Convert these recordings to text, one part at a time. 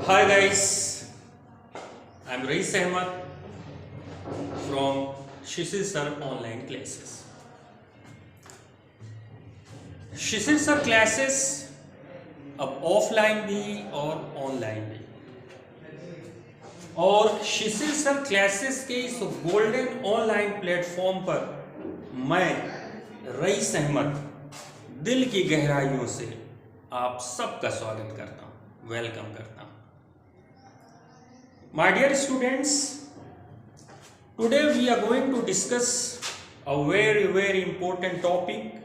Hi guys, I'm Rais Ahmad from Shishir Sir online classes. Shishir sir classes अब offline भी और online भी, और शिशिर सर क्लासेस के इस गोल्डन ऑनलाइन प्लेटफॉर्म पर मैं रईस अहमद दिल की गहराइयों से आप सबका स्वागत करता हूँ, वेलकम करता हूँ। My dear students, today we are going to discuss a very important topic,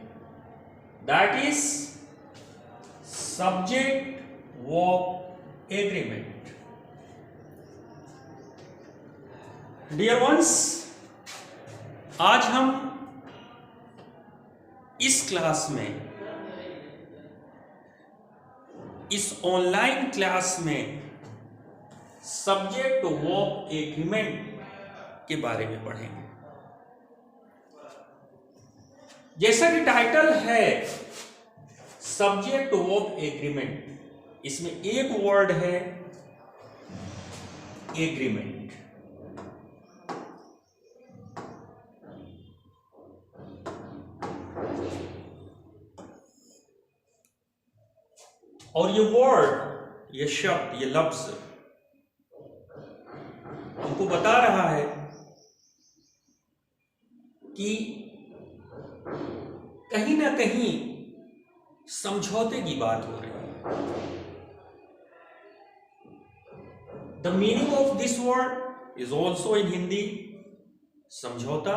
that is subject verb agreement. Dear ones, आज हम इस क्लास में, इस ऑनलाइन क्लास में सब्जेक्ट वर्ब एग्रीमेंट के बारे में पढ़ेंगे। जैसा कि टाइटल है सब्जेक्ट वर्ब एग्रीमेंट, इसमें एक वर्ड है एग्रीमेंट। और ये वर्ड, ये शब्द, ये लफ्ज हमको बता रहा है कि कहीं ना कहीं समझौते की बात हो रही है। The meaning of this word is also in Hindi समझौता।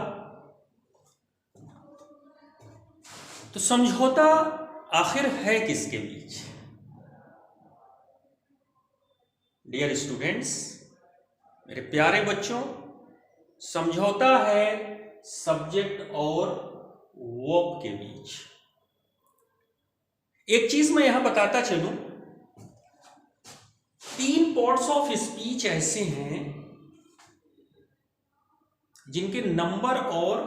तो समझौता आखिर है किसके बीच? डियर स्टूडेंट्स, मेरे प्यारे बच्चों, समझौता है सब्जेक्ट और वर्ब के बीच। एक चीज मैं यहां बताता चलूं, 3 पार्ट्स ऑफ स्पीच ऐसे हैं जिनके नंबर और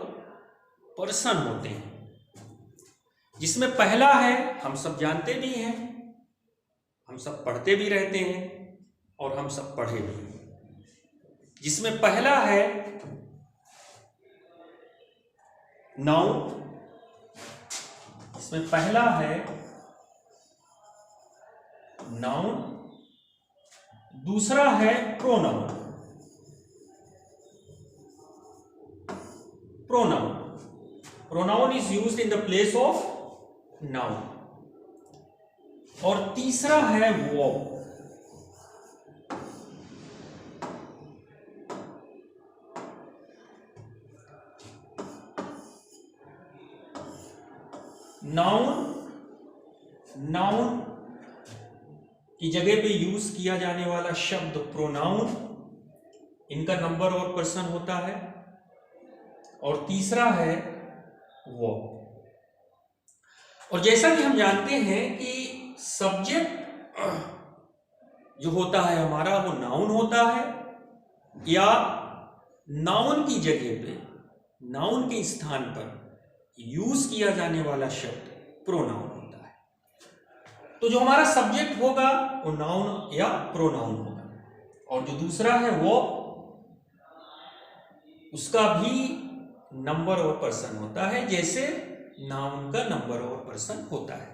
पर्सन होते हैं, जिसमें पहला है, हम सब जानते भी हैं, हम सब पढ़ते भी रहते हैं और हम सब पढ़े भी हैं, जिसमें पहला है नाउन, इसमें पहला है नाउन, दूसरा है pronoun. Pronoun is used in the place of noun. और तीसरा है वर्ब। नाउन की जगह पे यूज किया जाने वाला शब्द प्रोनाउन, इनका नंबर और पर्सन होता है। और तीसरा है वर्ब। और जैसा कि हम जानते हैं कि सब्जेक्ट जो होता है हमारा, वो नाउन होता है, या नाउन की जगह पे, नाउन के स्थान पर यूज किया जाने वाला शब्द प्रोनाउन होता है। तो जो हमारा सब्जेक्ट होगा वो नाउन या प्रोनाउन होगा, और जो दूसरा है वो, उसका भी नंबर और पर्सन होता है, जैसे नाउन का नंबर और पर्सन होता है।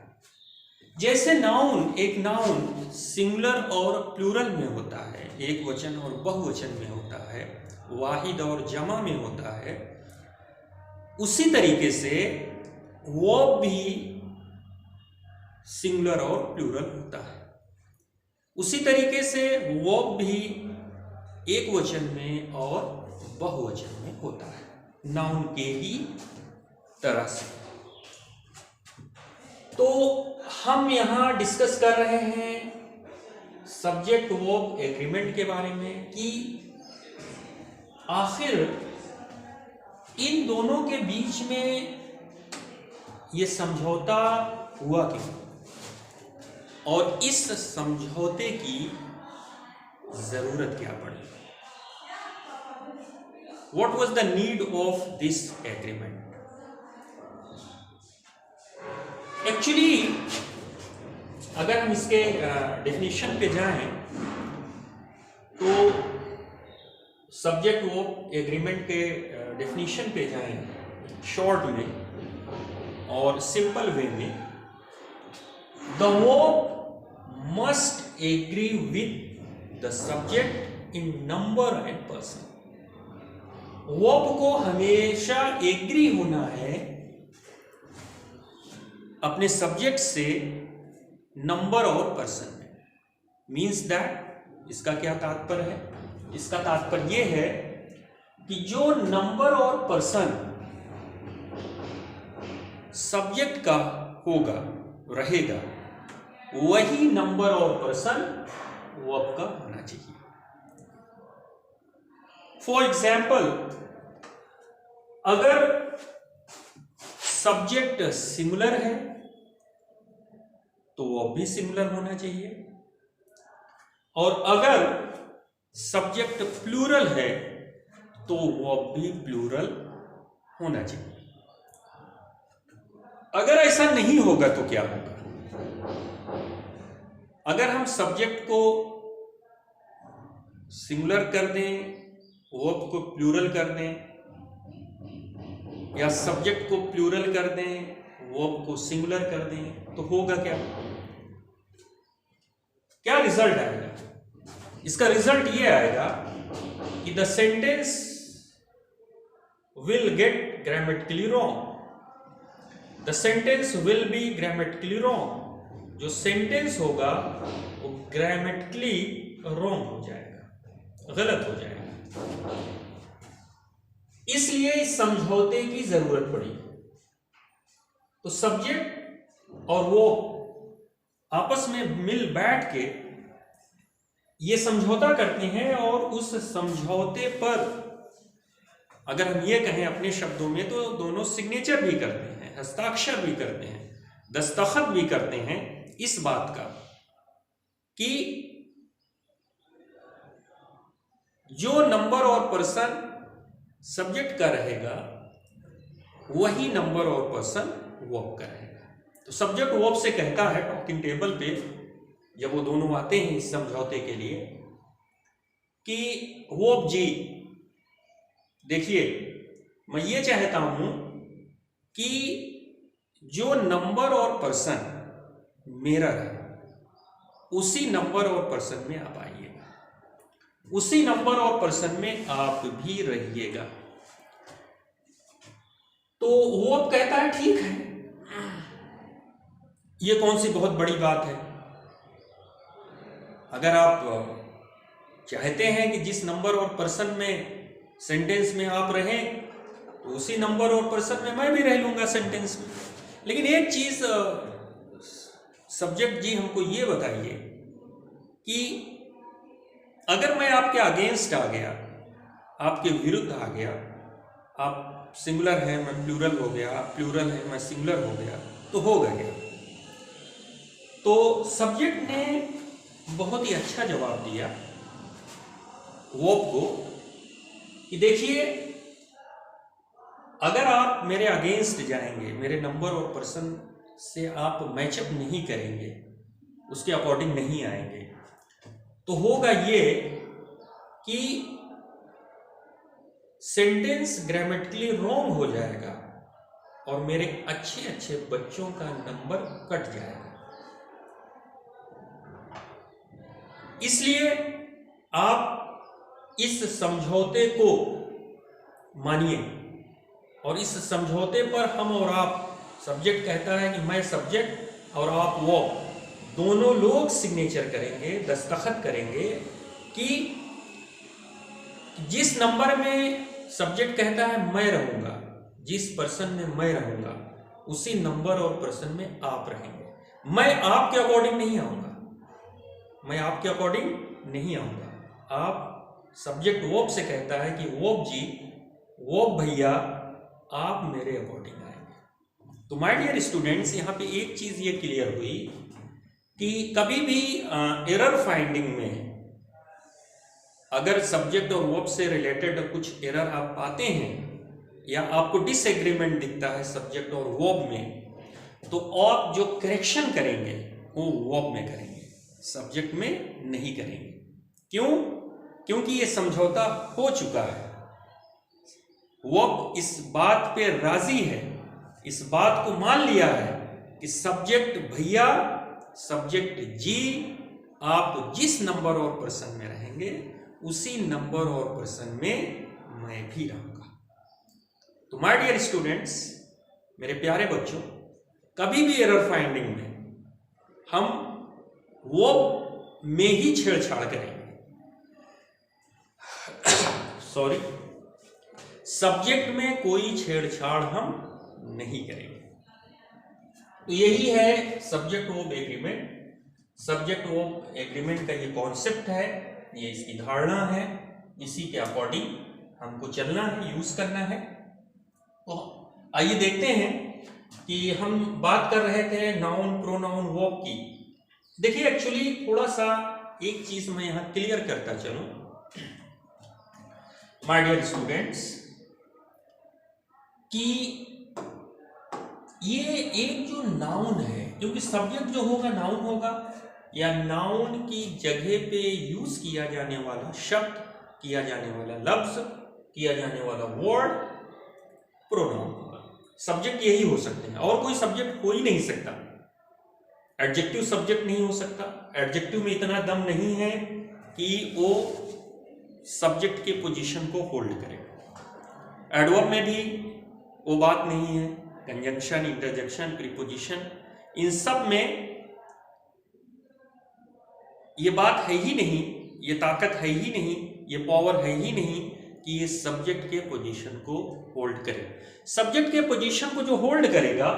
जैसे नाउन, एक नाउन सिंगुलर और प्लूरल में होता है, एक वचन और बहुवचन में होता है, वाहिद और जमा में होता है, उसी तरीके से वर्ब भी सिंगुलर और प्लूरल होता है। उसी तरीके से वर्ब भी एक वचन में और बहुवचन में होता है, नाउन के ही तरह से। तो हम यहां डिस्कस कर रहे हैं सब्जेक्ट वर्ब एग्रीमेंट के बारे में, कि आखिर इन दोनों के बीच में ये समझौता हुआ क्यों, और इस समझौते की जरूरत क्या पड़ी। What was the need of this agreement? Actually अगर हम इसके डेफिनेशन पे जाएं सब्जेक्ट वर्ब एग्रीमेंट के डेफिनेशन पे जाएं शॉर्ट में और सिंपल वे में। The verb must agree with the subject in number and person. Verb को हमेशा एग्री होना है अपने सब्जेक्ट से नंबर और पर्सन में। मीन्स दैट, इसका क्या तात्पर्य है? इसका तात्पर्य यह है कि जो नंबर और पर्सन सब्जेक्ट का होगा, रहेगा, वही नंबर और पर्सन वर्ब का होना चाहिए। फॉर एग्जाम्पल, अगर सब्जेक्ट सिंगुलर है तो वर्ब भी सिंगुलर होना चाहिए, और अगर सब्जेक्ट प्लूरल है तो वर्ब भी प्लूरल होना चाहिए। अगर ऐसा नहीं होगा तो क्या होगा? अगर हम सब्जेक्ट को सिंगुलर कर दें, वर्ब को प्लूरल कर दें, या सब्जेक्ट को प्लूरल कर दें, वर्ब को सिंगुलर कर दें, तो होगा क्या? क्या रिजल्ट आएगा? इसका रिजल्ट ये आएगा कि the sentence will get grammatically wrong. The sentence will be grammatically wrong. जो सेंटेंस होगा वो ग्रामेटिकली रॉन्ग हो जाएगा, गलत हो जाएगा। इसलिए इस समझौते की जरूरत पड़ी। तो सब्जेक्ट और वो आपस में मिल बैठ के ये समझौता करते हैं, और उस समझौते पर अगर हम ये कहें अपने शब्दों में तो दोनों सिग्नेचर भी करते हैं, हस्ताक्षर भी करते हैं, दस्तखत भी करते हैं इस बात का कि जो नंबर और पर्सन सब्जेक्ट का रहेगा वही नंबर और पर्सन वर्ब का रहेगा। तो सब्जेक्ट वर्ब से कहता है टॉकिंग टेबल पे जब वो दोनों आते हैं इस समझौते के लिए कि वर्ब जी, देखिए मैं ये चाहता हूं कि जो नंबर और पर्सन मेरा है उसी नंबर और पर्सन में आप आइएगा, उसी नंबर और पर्सन में आप भी रहिएगा। तो वो कहता है ठीक है, ये कौन सी बहुत बड़ी बात है। अगर आप चाहते हैं कि जिस नंबर और पर्सन में सेंटेंस में आप रहें तो उसी नंबर और पर्सन में मैं भी रह लूंगा सेंटेंस में। लेकिन एक चीज सब्जेक्ट जी हमको ये बताइए कि अगर मैं आपके अगेंस्ट आ गया, आपके विरुद्ध आ गया, आप सिंगुलर है मैं प्लूरल हो गया, आप प्लूरल है मैं सिंगुलर हो गया, तो होगा क्या? तो सब्जेक्ट ने बहुत ही अच्छा जवाब दिया वर्ब को कि देखिए, अगर आप मेरे अगेंस्ट जाएंगे, मेरे नंबर और पर्सन से आप मैचअप नहीं करेंगे, उसके अकॉर्डिंग नहीं आएंगे, तो होगा ये कि सेंटेंस ग्रामेटिकली रॉन्ग हो जाएगा और मेरे अच्छे अच्छे बच्चों का नंबर कट जाएगा। इसलिए आप इस समझौते को मानिए, और इस समझौते पर हम और आप, सब्जेक्ट कहता है कि मैं सब्जेक्ट और आप वो, दोनों लोग सिग्नेचर करेंगे, दस्तखत करेंगे कि जिस नंबर में सब्जेक्ट कहता है मैं रहूंगा, जिस पर्सन में मैं रहूंगा, उसी नंबर और पर्सन में आप रहेंगे। मैं आपके अकॉर्डिंग नहीं आऊंगा, मैं आपके अकॉर्डिंग नहीं आऊंगा। आप सब्जेक्ट वर्ब से कहता है कि वर्ब जी, वर्ब भैया, आप मेरे अकॉर्डिंग आएंगे। तो माय डियर स्टूडेंट्स, यहाँ पे एक चीज ये क्लियर हुई कि कभी भी एरर फाइंडिंग में अगर सब्जेक्ट और वर्ब से रिलेटेड कुछ एरर आप पाते हैं या आपको डिसएग्रीमेंट दिखता है सब्जेक्ट और वर्ब में, तो आप जो करेक्शन करेंगे वो वर्ब में करेंगे, सब्जेक्ट में नहीं करेंगे। क्यों? क्योंकि ये समझौता हो चुका है, वो इस बात पे राजी है, इस बात को मान लिया है कि सब्जेक्ट भैया, सब्जेक्ट जी, आप जिस नंबर और पर्सन में रहेंगे उसी नंबर और पर्सन में मैं भी रहूंगा। तो माय डियर स्टूडेंट्स, मेरे प्यारे बच्चों, कभी भी एरर फाइंडिंग में हम वो में ही छेड़छाड़ करेंगे, सॉरी, सब्जेक्ट में कोई छेड़छाड़ हम नहीं करेंगे। तो यही है subject verb agreement. Subject verb agreement का ये कॉन्सेप्ट है, ये इसकी धारणा है, इसी के अकॉर्डिंग हमको चलना है, यूज करना है। तो आइए देखते हैं कि हम बात कर रहे थे नाउन, प्रोनाउन, वर्ब की। देखिए एक्चुअली थोड़ा सा एक चीज मैं यहां क्लियर करता चलूं माय डियर स्टूडेंट्स, कि ये एक जो नाउन है, क्योंकि सब्जेक्ट जो होगा नाउन होगा, या नाउन की जगह पे यूज किया जाने वाला शब्द, किया जाने वाला लफ्ज, किया जाने वाला वर्ड प्रोनाउन होगा। सब्जेक्ट यही हो सकते हैं, और कोई सब्जेक्ट हो ही नहीं सकता। एडजेक्टिव सब्जेक्ट नहीं हो सकता। एडजेक्टिव में इतना दम नहीं है कि वो सब्जेक्ट के पोजीशन को होल्ड करे। एडवर्ब में भी वो बात नहीं है। कंजंक्शन, इंटरजेक्शन, प्रीपोजिशन, इन सब में ये बात है ही नहीं, ये ताकत है ही नहीं, ये पावर है ही नहीं कि ये सब्जेक्ट के पोजीशन को होल्ड करे। सब्जेक्ट के पोजीशन को जो होल्ड करेगा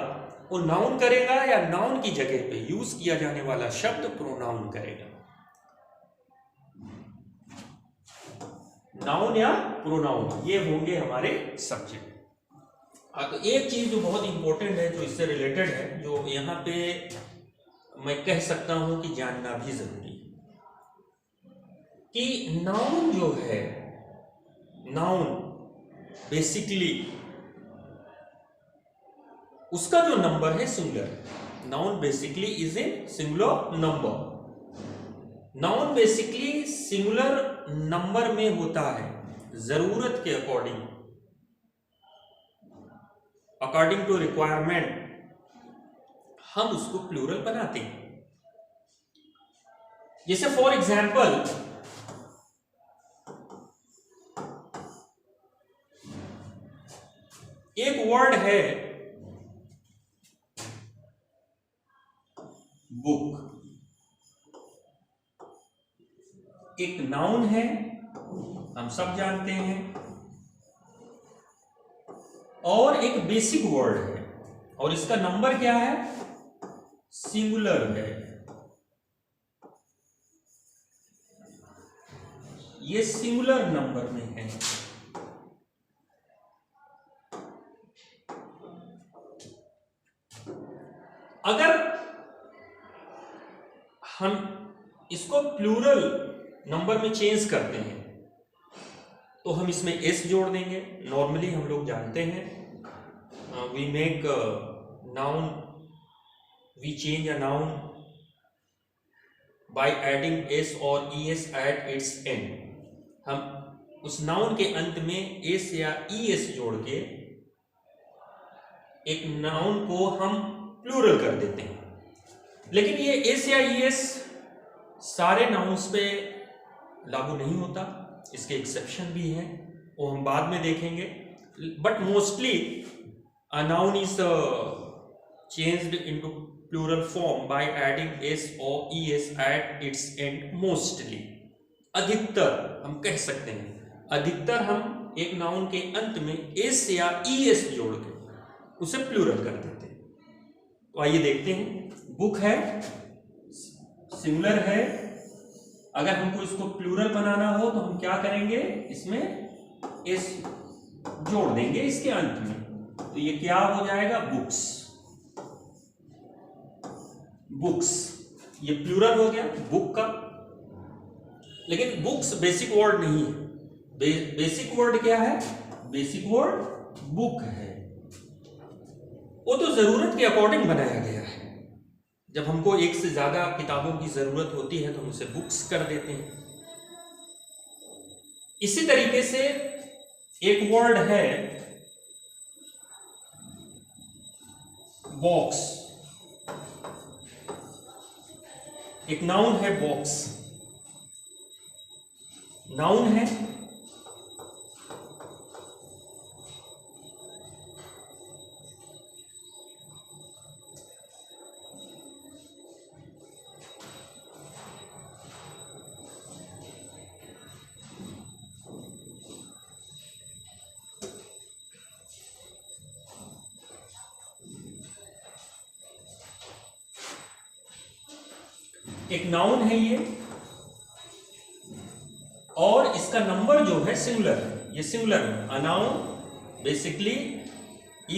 वो नाउन करेगा, या नाउन की जगह पे यूज किया जाने वाला शब्द प्रोनाउन करेगा। नाउन या प्रोनाउन ये होंगे हमारे सब्जेक्ट। तो एक चीज जो बहुत इंपॉर्टेंट है, जो इससे रिलेटेड है, जो यहां पे मैं कह सकता हूं कि जानना भी जरूरी है, कि नाउन जो है, नाउन बेसिकली उसका जो नंबर है singular. Noun basically is a singular number. Noun basically singular number में होता है, जरूरत के अकॉर्डिंग, अकॉर्डिंग टू रिक्वायरमेंट हम उसको प्लूरल बनाते हैं। जैसे फॉर एग्जाम्पल, एक वर्ड है बुक, एक नाउन है, हम सब जानते हैं, और एक बेसिक वर्ड है, और इसका नंबर क्या है? सिंगुलर है। ये सिंगुलर नंबर में है। अगर हम इसको प्लूरल नंबर में चेंज करते हैं तो हम इसमें एस जोड़ देंगे। नॉर्मली हम लोग जानते हैं, we make noun, we change a noun by adding S और E S at its end. हम उस नाउन के अंत में एस या ई एस जोड़ के एक नाउन को हम प्लूरल कर देते हैं। लेकिन ये एस या ई एस सारे नाउन्स पे लागू नहीं होता, इसके एक्सेप्शन भी हैं, वो हम बाद में देखेंगे। But mostly a noun is changed into plural form by adding S और E S at its end. Mostly, अधिकतर हम कह सकते हैं, अधिकतर हम एक नाउन के अंत में एस या ई एस जोड़ के उसे प्लूरल कर देते हैं। तो आइए देखते हैं। बुक है, सिंगुलर है, अगर हमको इसको प्लूरल बनाना हो तो हम क्या करेंगे? इसमें एस जोड़ देंगे इसके अंत में, तो ये क्या हो जाएगा? बुक्स। बुक्स, ये प्लूरल हो गया बुक का। लेकिन बुक्स बेसिक वर्ड नहीं है। बेसिक वर्ड क्या है? बेसिक वर्ड बुक है। वो तो जरूरत के अकॉर्डिंग बनाया गया है। जब हमको एक से ज्यादा किताबों की जरूरत होती है तो हम उसे बुक्स कर देते हैं। इसी तरीके से एक वर्ड है बॉक्स, एक नाउन है बॉक्स, नाउन है एक नाउन है ये, और इसका नंबर जो है सिंगुलर है, ये सिंगुलर है। A noun basically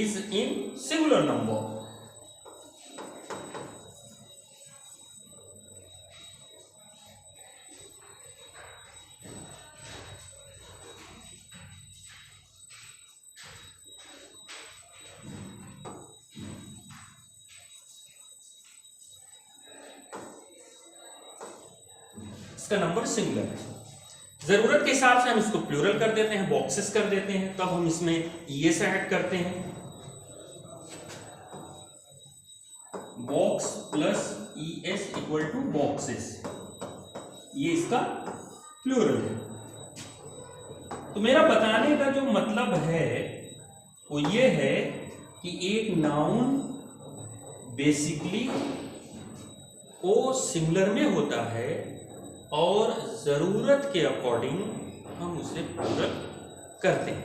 is in singular number. इसका नंबर सिंगुलर है। जरूरत के हिसाब से हम इसको प्लूरल कर देते हैं, बॉक्सेस कर देते हैं, तब हम इसमें ईएस ऐड करते हैं। Box plus ES equal to boxes, ये इसका प्लूरल है। तो मेरा बताने का जो मतलब है वो ये है कि एक नाउन बेसिकली वो सिंगुलर में होता है और जरूरत के अकॉर्डिंग हम उसे प्लूरल करते हैं,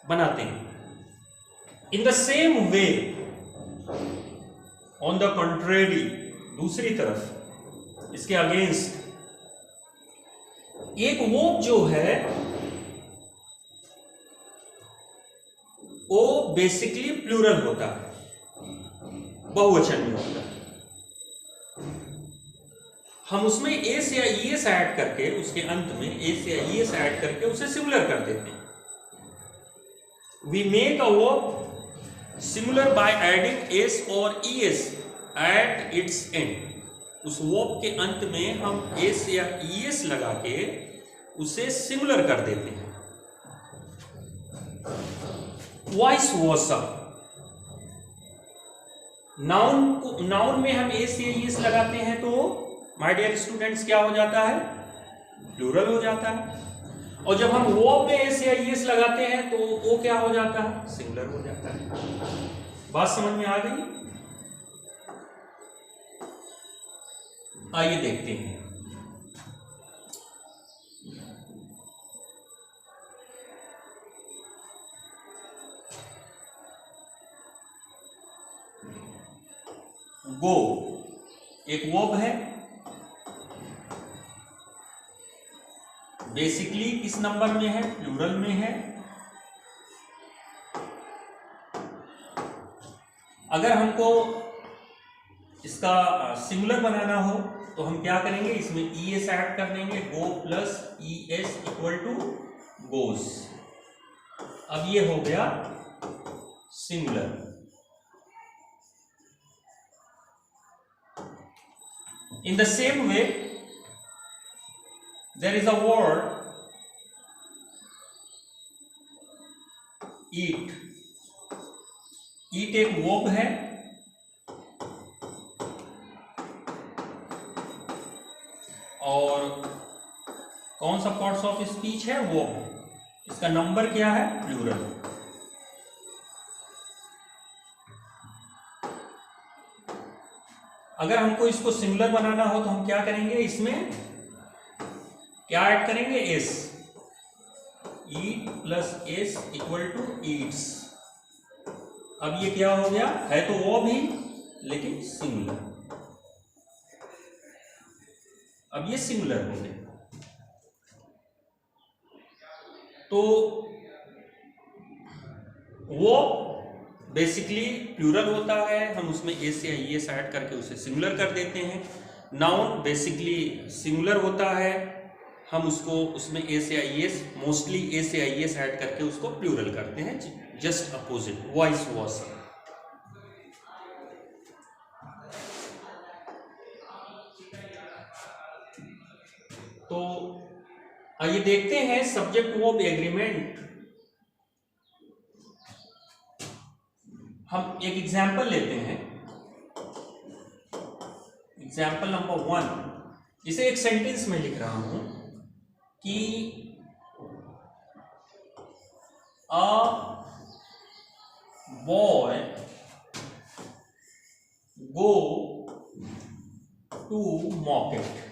बनाते हैं। In the same way, on the contrary, दूसरी तरफ इसके अगेंस्ट, एक वर्ब जो है वो बेसिकली प्लूरल होता है, बहुवचन में होता है। हम उसमें एस या ईएस ऐड करके, उसके अंत में एस या ईएस ऐड करके उसे सिमिलर कर देते हैं। We make a verb similar by adding S और ईएस एट इट्स एंड। उस वर्ब के अंत में हम एस या ईएस लगा के उसे सिमिलर कर देते हैं। वाइस वर्सा, नाउन में हम एस या ईएस लगाते हैं तो माय डियर स्टूडेंट्स क्या हो जाता है? प्लूरल हो जाता है। और जब हम वर्ब में एस या ईएस लगाते हैं तो वो क्या हो जाता है? सिंगुलर हो जाता है। बात समझ में आ गई? आइए देखते हैं। गो एक वर्ब है, बेसिकली किस नंबर में है? प्लूरल में है। अगर हमको इसका सिंगुलर बनाना हो तो हम क्या करेंगे? इसमें ईएस ऐड कर देंगे, गो प्लस ईएस इक्वल टू गोस। अब ये हो गया singular. In the same way, there is a word eat. Eat एक वर्ब है, और कौन सा पार्ट्स ऑफ स्पीच है? वर्ब। इसका नंबर क्या है? प्लूरल। अगर हमको इसको सिंगुलर बनाना हो तो हम क्या करेंगे? इसमें क्या ऐड करेंगे? S. Eat plus S equal to eats. अब ये क्या हो गया? है तो वो भी, लेकिन सिंगुलर। अब ये सिंगुलर हो गया। तो वो बेसिकली प्लूरल होता है, हम उसमें एस या ईएस ऐड करके उसे सिंगुलर कर देते हैं। नाउन बेसिकली सिंगुलर होता है, हम उसको उसमें एस या ईएस, मोस्टली एस या ईएस ऐड करके उसको प्लूरल करते हैं। Just opposite, vice versa. तो आइए देखते हैं सब्जेक्ट वर्ब एग्रीमेंट। हम एक एग्जाम्पल लेते हैं, एग्जाम्पल नंबर 1। इसे एक सेंटेंस में लिख रहा हूं कि a boy go to market.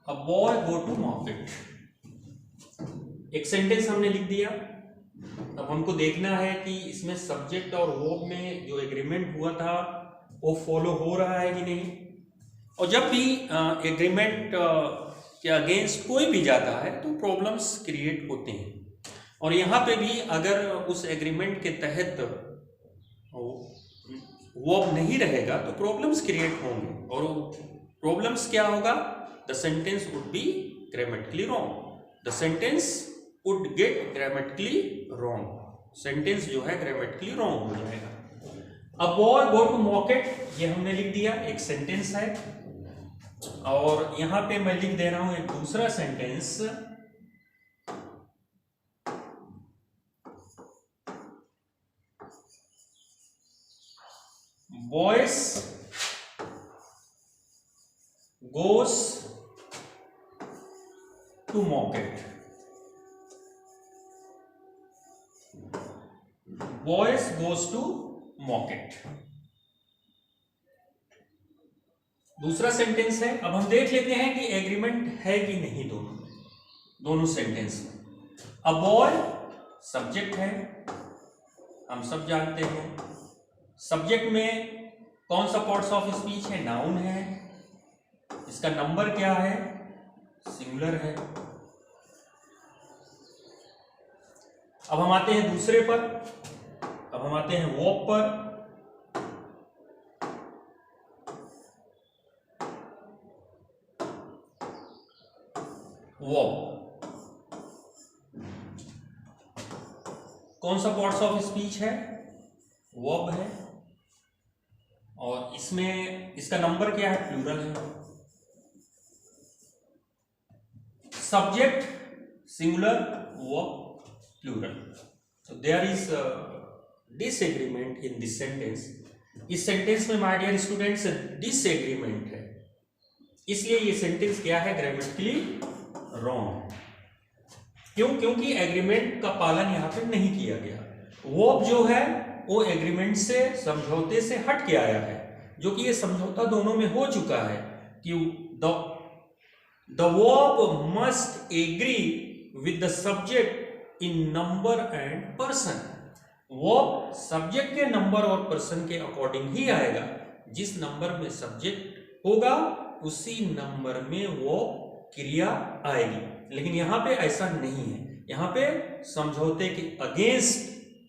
A boy go to market, एक सेंटेंस हमने लिख दिया। अब हमको देखना है कि इसमें सब्जेक्ट और वर्ब में जो एग्रीमेंट हुआ था वो फॉलो हो रहा है कि नहीं। और जब भी एग्रीमेंट के अगेंस्ट कोई भी जाता है तो प्रॉब्लम्स क्रिएट होते हैं, और यहाँ पे भी अगर उस एग्रीमेंट के तहत वर्ब नहीं रहेगा तो प्रॉब्लम्स क्रिएट होंगे, और प्रॉब्लम्स क्या होगा? The sentence would be grammatically wrong. The sentence would get grammatically wrong, sentence जो है ग्रामेटिकली रॉन्ग हो जाएगा। अब बॉय गो टू मार्केट, ये हमने लिख दिया, एक सेंटेंस है। और यहां पे मैं लिख दे रहा हूं एक दूसरा sentence, boys goes to market. Boys goes to market दूसरा सेंटेंस है। अब हम देख लेते हैं कि एग्रीमेंट है कि नहीं दोनों सेंटेंस में। अ बॉय सब्जेक्ट है, हम सब जानते हैं। सब्जेक्ट में कौन सा पार्ट्स ऑफ स्पीच है? नाउन है। इसका नंबर क्या है? सिंगुलर है। अब हम आते हैं दूसरे पर, अब हम आते हैं वर्ब पर। वर्ब कौन सा पार्ट्स ऑफ स्पीच है? वर्ब है। और इसमें इसका नंबर क्या है? प्लूरल है। Subject singular, verb plural. So there is a disagreement in this sentence। इस सेंटेंस में माय डियर स्टूडेंट्स डिसएग्रीमेंट है, इसलिए ये सेंटेंस क्या है? Grammatically wrong. क्यों? क्योंकि एग्रीमेंट का पालन यहां पे नहीं किया गया। वर्ब जो है वो एग्रीमेंट से, समझौते से हट के आया है, जो कि ये समझौता दोनों में हो चुका है कि the verb must agree with the subject in number and person. Verb subject के नंबर और पर्सन के अकॉर्डिंग ही आएगा। जिस नंबर में सब्जेक्ट होगा उसी नंबर में वर्ब क्रिया आएगी। लेकिन यहां पे ऐसा नहीं है, यहां पे समझौते के अगेंस्ट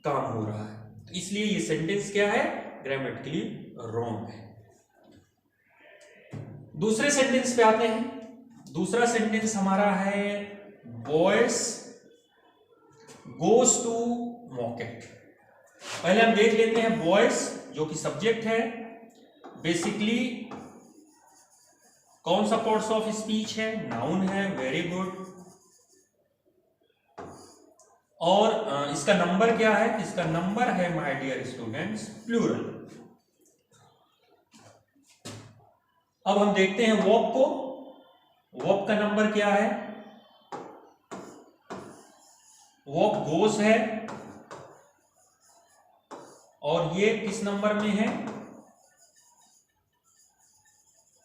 काम हो रहा है, तो इसलिए ये सेंटेंस क्या है? ग्रामेटिकली रॉन्ग है। दूसरे सेंटेंस पे आते हैं। दूसरा सेंटेंस हमारा है बॉयज गोस टू मार्केट। पहले हम देख लेते हैं बॉयज जो कि सब्जेक्ट है। बेसिकली कौन सा पार्ट्स ऑफ स्पीच है? नाउन है। Very good. और इसका नंबर क्या है? इसका नंबर है माय डियर स्टूडेंट्स प्लूरल। अब हम देखते हैं वर्ब को। वर्ब का नंबर क्या है? वर्ब गोस है, और ये किस नंबर में है?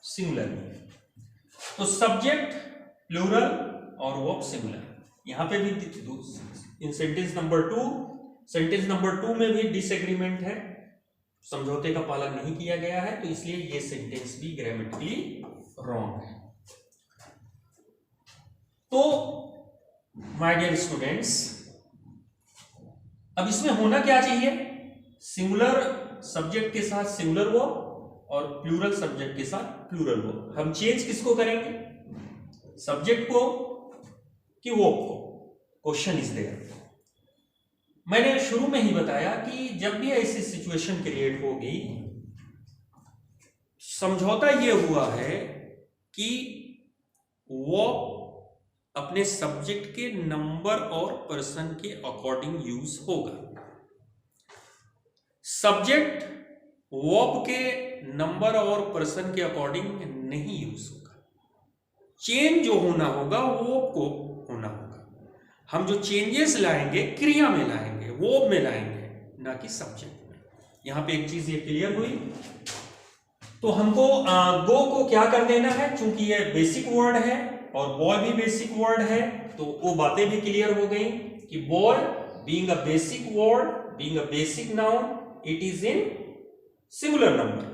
सिंगुलर में। तो सब्जेक्ट प्लूरल और वर्ब सिंगुलर। यहां पे भी इन सेंटेंस नंबर 2 में भी डिसएग्रीमेंट है, समझौते का पालन नहीं किया गया है, तो इसलिए ये सेंटेंस भी ग्रामेटिकली रॉन्ग है। तो माय डियर स्टूडेंट्स, अब इसमें होना क्या चाहिए? सिंगुलर सब्जेक्ट के साथ सिंगुलर वर्ब और प्लूरल सब्जेक्ट के साथ प्लूरल वर्ब। हम चेंज किसको करेंगे? सब्जेक्ट को कि वर्ब को? Question is there. मैंने शुरू में ही बताया कि जब भी ऐसी सिचुएशन क्रिएट होगी, समझौता ये हुआ है कि वो अपने सब्जेक्ट के नंबर और पर्सन के अकॉर्डिंग यूज होगा। सब्जेक्ट वर्ब के नंबर और पर्सन के अकॉर्डिंग नहीं यूज होगा। चेंज जो होना होगा वर्ब को होना होगा। हम जो चेंजेस लाएंगे क्रिया में लाएंगे, वर्ब में लाएंगे, ना कि सब्जेक्ट में। यहां पे एक चीज ये क्लियर हुई। तो हमको गो को क्या कर देना है, चूंकि ये बेसिक वर्ड है और बॉय भी बेसिक वर्ड है, तो वो बातें भी क्लियर हो गई कि boy being a basic word, being a basic noun, it is in singular number,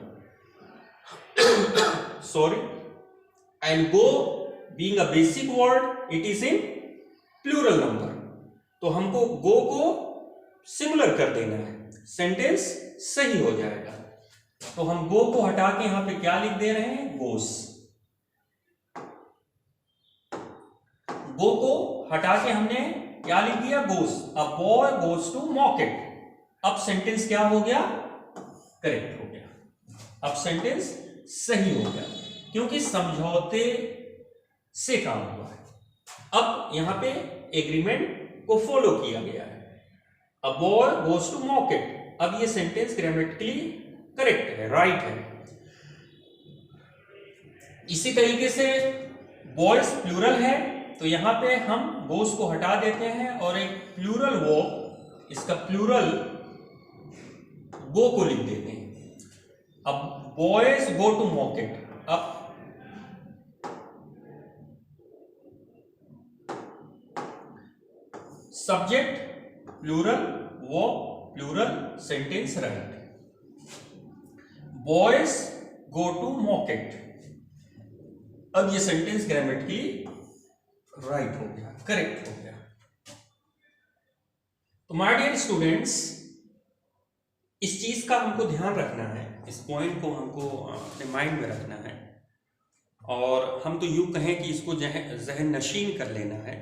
sorry, and go being a basic word, it is in plural number. तो हमको गो को सिंगुलर कर देना है, सेंटेंस सही हो जाएगा। तो हम गो को हटा के यहां पे क्या लिख दे रहे हैं, गोस। गो को हटा के हमने क्या लिख दिया, goes. A boy goes to market. अब सेंटेंस क्या हो गया, करेक्ट हो गया। अब सेंटेंस सही हो गया क्योंकि समझौते से काम हुआ है। अब यहां पे एग्रीमेंट को फॉलो किया गया है। A boy goes to market. अब ये सेंटेंस ग्रामेटिकली करेक्ट है, राइट है। इसी तरीके से बॉयज प्लूरल है, तो यहां पे हम गोस को हटा देते हैं और एक प्लूरल वर्ब, इसका प्लूरल गो को लिख देते हैं। अब बॉयज गो टू मार्केट। अब subject plural, verb plural, sentence right. Boys go to market. अब ये सेंटेंस ग्रामेटिकली राइट हो गया, करेक्ट हो गया। तो माय डियर स्टूडेंट्स, इस चीज का हमको ध्यान रखना है, इस पॉइंट को हमको अपने माइंड में रखना है, और हम तो यूं कहें कि इसको जहन नशीन कर लेना है,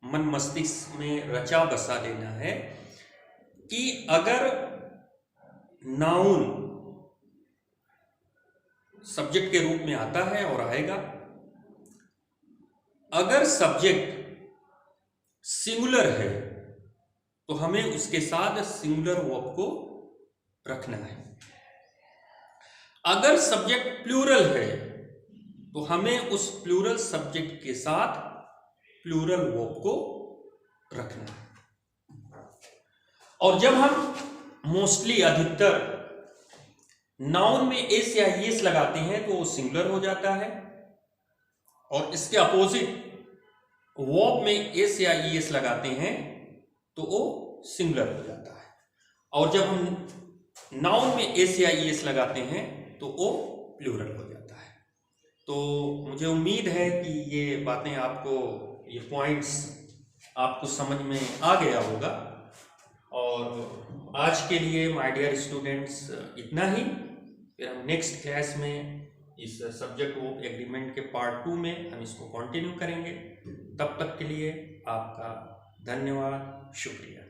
मन मस्तिष्क में रचा बसा लेना है कि अगर नाउन सब्जेक्ट के रूप में आता है और आएगा, अगर सब्जेक्ट सिंगुलर है तो हमें उसके साथ सिंगुलर वर्ब को रखना है। अगर सब्जेक्ट प्लूरल है तो हमें उस प्लूरल सब्जेक्ट के साथ प्लूरल वर्ब को रखना है। और जब हम मोस्टली, अधिकतर नाउन में एस या एस लगाते हैं तो वो सिंगुलर हो जाता है, और इसके अपोजिट वर्ब में एस या एस लगाते हैं तो वो सिंगुलर हो जाता है। और जब हम नाउन में एस या एस लगाते हैं तो वो प्लूरल हो जाता है। तो मुझे उम्मीद है कि ये बातें आपको, ये पॉइंट्स आपको समझ में आ गया होगा। और आज के लिए माय डियर स्टूडेंट्स इतना ही। फिर हम नेक्स्ट क्लास में इस सब्जेक्ट वर्ब एग्रीमेंट के पार्ट 2 में हम इसको कंटिन्यू करेंगे। तब तक के लिए आपका धन्यवाद, शुक्रिया।